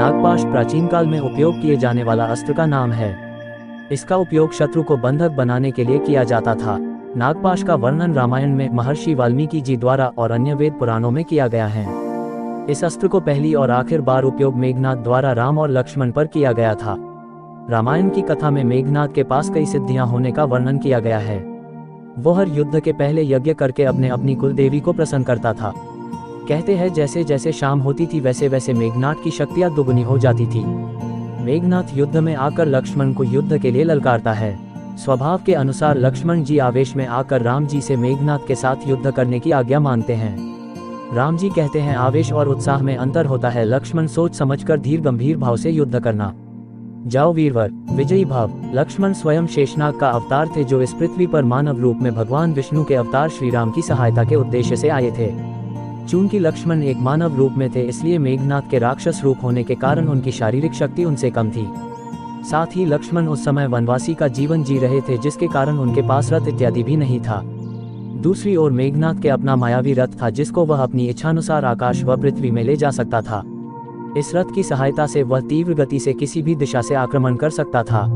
नागपाश प्राचीन काल में उपयोग किए जाने वाला अस्त्र का नाम है। इसका उपयोग शत्रु को बंधक बनाने के लिए किया जाता था। नागपाश का वर्णन रामायण में महर्षि वाल्मीकि जी द्वारा और अन्य वेद पुराणों में किया गया है। इस अस्त्र को पहली और आखिर बार उपयोग मेघनाद द्वारा राम और लक्ष्मण पर किया गया था। रामायण की कथा में मेघनाद के पास कई सिद्धियां होने का वर्णन किया गया है। वो हर युद्ध के पहले यज्ञ करके अपनी कुल देवी को प्रसन्न करता था। कहते हैं जैसे जैसे शाम होती थी वैसे वैसे मेघनाद की शक्तियां दुगुनी हो जाती थी। मेघनाद युद्ध में आकर लक्ष्मण को युद्ध के लिए ललकारता है। स्वभाव के अनुसार लक्ष्मण जी आवेश में आकर राम जी से मेघनाद के साथ युद्ध करने की आज्ञा मांगते हैं। राम जी कहते हैं आवेश और उत्साह में अंतर होता है, लक्ष्मण सोच समझकर धीर गंभीर भाव से युद्ध करना। जाओ वीरवर, विजयी भव। लक्ष्मण स्वयं शेषनाग का अवतार थे जो इस पृथ्वी पर मानव रूप में भगवान विष्णु के अवतार श्री राम की सहायता के उद्देश्य से आए थे। चूंकि लक्ष्मण एक मानव रूप में थे इसलिए मेघनाद के राक्षस रूप होने के कारण उनकी शारीरिक शक्ति उनसे कम थी। साथ ही लक्ष्मण उस समय वनवासी का जीवन जी रहे थे जिसके कारण उनके पास रथ इत्यादि भी नहीं था। दूसरी ओर मेघनाद के अपना मायावी रथ था जिसको वह अपनी इच्छानुसार आकाश व पृथ्वी में ले जा सकता था। इस रथ की सहायता से वह तीव्र गति से किसी भी दिशा से आक्रमण कर सकता था।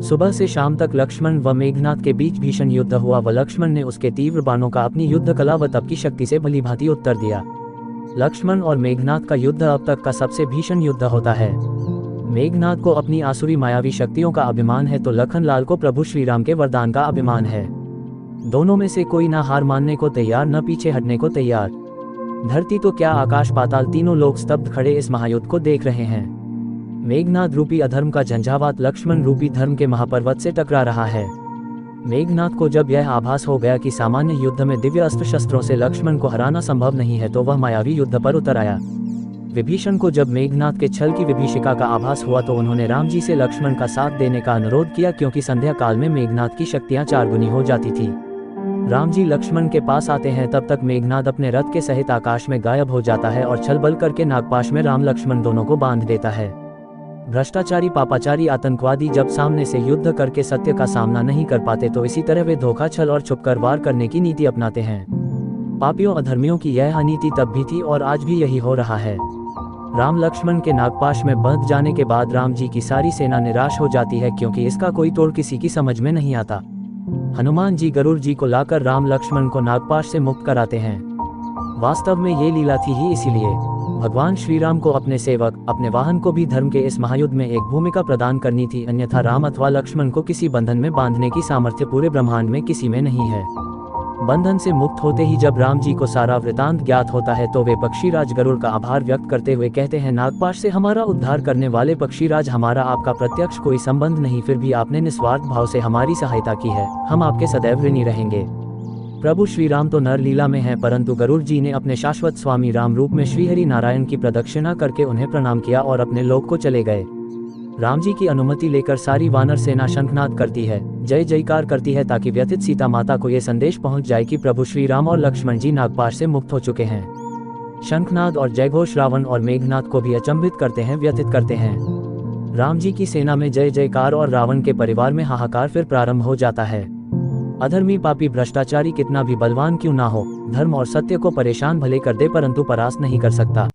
सुबह से शाम तक लक्ष्मण व मेघनाद के बीच भीषण युद्ध हुआ व लक्ष्मण ने उसके तीव्र बाणों का अपनी युद्ध कला व तप की शक्ति से भलीभांति उत्तर दिया। लक्ष्मण और मेघनाद का युद्ध अब तक का सबसे भीषण युद्ध होता है। मेघनाद को अपनी आसुरी मायावी शक्तियों का अभिमान है तो लखनलाल को प्रभु श्रीराम के वरदान का अभिमान है। दोनों में से कोई ना हार मानने को तैयार न पीछे हटने को तैयार। धरती तो क्या आकाश पाताल तीनों लोग स्तब्ध खड़े इस महायुद्ध को देख रहे हैं। मेघनाद रूपी अधर्म का झंझावात लक्ष्मण रूपी धर्म के महापर्वत से टकरा रहा है। मेघनाद को जब यह आभास हो गया कि सामान्य युद्ध में दिव्य अस्त्र शस्त्रों से लक्ष्मण को हराना संभव नहीं है तो वह मायावी युद्ध पर उतर आया। विभीषण को जब मेघनाद के छल की विभीषिका का आभास हुआ तो उन्होंने राम जी से लक्ष्मण का साथ देने का अनुरोध किया क्योंकि संध्या काल में मेघनाद की शक्तियां चारगुनी हो जाती थी। राम जी लक्ष्मण के पास आते हैं तब तक मेघनाद अपने रथ के सहित आकाश में गायब हो जाता है और छल बल करके नागपाश में राम लक्ष्मण दोनों को बांध देता है। भ्रष्टाचारी पापाचारी आतंकवादी जब सामने से युद्ध करके सत्य का सामना नहीं कर पाते तो इसी तरह वे धोखा छल और छुपकर वार करने की नीति अपनाते हैं। पापियों अधर्मियों की यह नीति तब भी थी और आज भी यही हो रहा है। राम लक्ष्मण के नागपाश में बंध जाने के बाद राम जी की सारी सेना निराश हो जाती है क्योंकि इसका कोई तोड़ किसी की समझ में नहीं आता। हनुमान जी गरुड़ जी को लाकर राम लक्ष्मण को नागपाश से मुक्त कराते हैं। वास्तव में ये लीला थी ही इसीलिए भगवान श्री राम को अपने सेवक अपने वाहन को भी धर्म के इस महायुद्ध में एक भूमिका प्रदान करनी थी, अन्यथा राम अथवा लक्ष्मण को किसी बंधन में बांधने की सामर्थ्य पूरे ब्रह्मांड में किसी में नहीं है। बंधन से मुक्त होते ही जब राम जी को सारा वृतांत ज्ञात होता है तो वे पक्षीराज गरुड़ का आभार व्यक्त करते हुए कहते हैं नागपाश से हमारा उद्धार करने वाले पक्षीराज, हमारा आपका प्रत्यक्ष कोई संबंध नहीं, फिर भी आपने निस्वार्थ भाव से हमारी सहायता की है, हम आपके सदैव ऋणी रहेंगे। प्रभु श्री राम तो नर लीला में हैं परंतु गरुड़ जी ने अपने शाश्वत स्वामी राम रूप में श्रीहरि नारायण की प्रदक्षिणा करके उन्हें प्रणाम किया और अपने लोक को चले गए। राम जी की अनुमति लेकर सारी वानर सेना शंखनाद करती है, जय जयकार करती है ताकि व्यथित सीता माता को यह संदेश पहुंच जाए कि प्रभु श्री राम और लक्ष्मण जी नागपाश से मुक्त हो चुके हैं। शंखनाद और जयघोष रावण और मेघनाद को भी अचंभित करते हैं, व्यथित करते हैं। राम जी की सेना में जय जयकार और रावण के परिवार में हाहाकार फिर प्रारंभ हो जाता है। अधर्मी पापी भ्रष्टाचारी कितना भी बलवान क्यों ना हो, धर्म और सत्य को परेशान भले कर दे परंतु परास्त नहीं कर सकता।